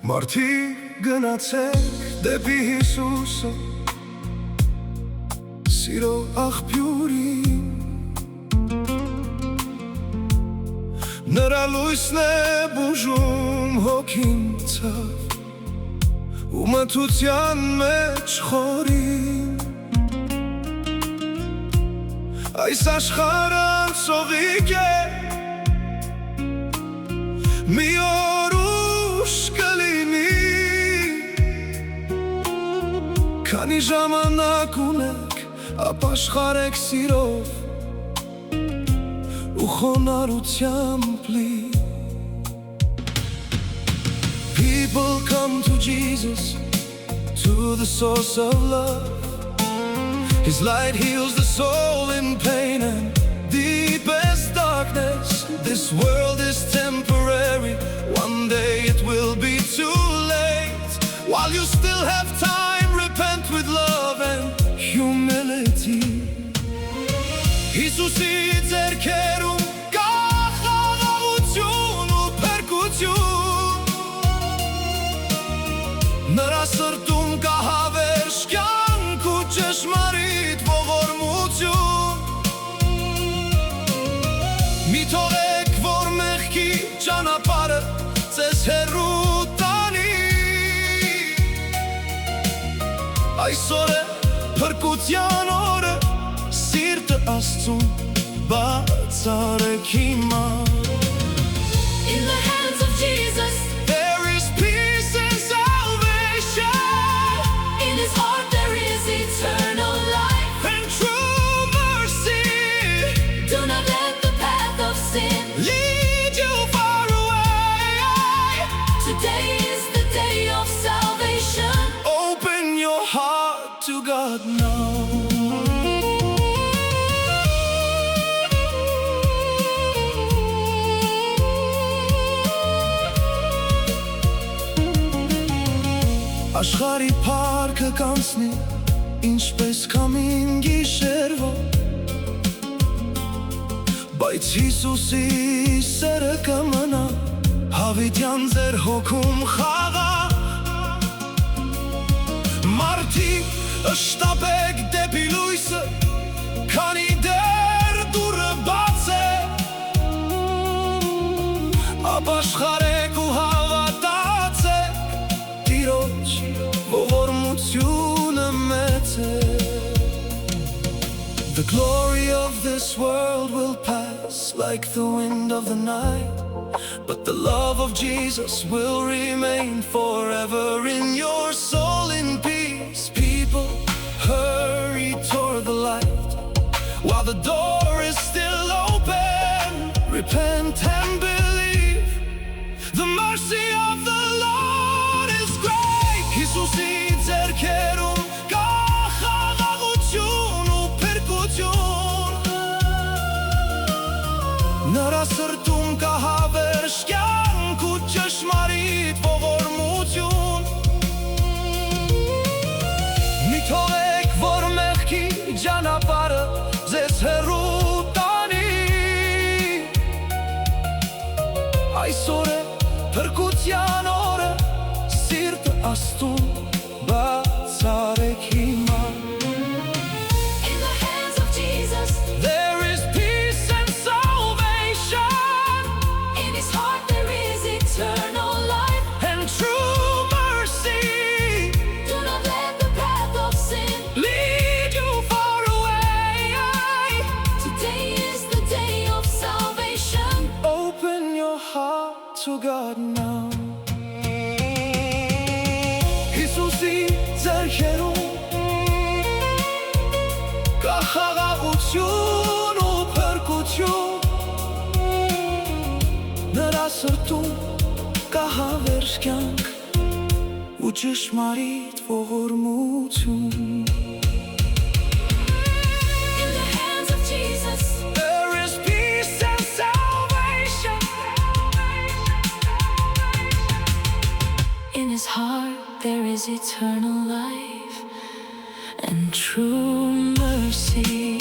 Մարդիկ գնացեք դեպի Հիսուսը, սիրո աղբյուրին, նրա լույսն է բուժում հոգին ցավ ու մթության մեջ խորին։ Այս աշխարհը անցողիկ է, մի օր ուշ կլինի, քանի ժամանակ ունեք ապաշխարեք սիրով ու խոնարհությամբ լի։ People come to Jesus, to the source of love. His light heals the soul in pain and deepest darkness. This world is temporary, one day it will be too late. While you still have time, repent with love and humility. Հիսուսի ձեռքերում կա խաղաղություն ու փրկություն, նրա սրտում կա հավերժ կյանք ու ճշմարիտ ողորմություն։ Մի թողեք, որ մեղքի ճանապարհը ձեզ հեռու տանի, այսօր է փրկության օրը, սիրտը Աստծուն բացարեք հիմա։ In the hands of Jesus there is peace and salvation. In his heart there is eternal life And true mercy Do not let the path of sin lead you far away. Today is the day of salvation Open your heart to God now. Աշխարհի փառքը կանցնի, ինչպես քամին գիշերվա, բայց Հիսուսի սերը կմնա հավիտյան ձեր հոգում խաղա։ Մարդիկ շտապեք դեպի լույսը, քանի դեռ դուռը բաց է, ապաշխարեք ու հավատացեք, Տիրոջ ողորմությունը մեծ է։ The glory of this world will pass like the wind of the night, but the love of Jesus will remain forever in your soul in peace. People, hurry toward the light while the door is still open. Repent and believe, the mercy of the Lord is great. Հիսուսի ձեռքերում կա խաղաղություն ու փրկություն, նրա սրտում կա հավերժ կյանք ու ճշմարիտ ողորմություն։ Մի թողեք, որ մեղքի ճանապարհը ձեզ հեռու տանի, այսօր է փրկության օրը, սիրտը Աստծուն բացարեք հիմա։ In the hands of Jesus There is peace and salvation. In his heart there is eternal life And true mercy Do not let the path of sin lead you far away. Today is the day of salvation Open your heart to God now. Հիսուսի ձեռքերում կա խաղաղություն ու փրկություն, նրա սրտում կա հավերժ կյանք ու ճշմարիտ ողորմություն։ In the hands of Jesus There is peace and salvation. In his heart there is eternal life and true mercy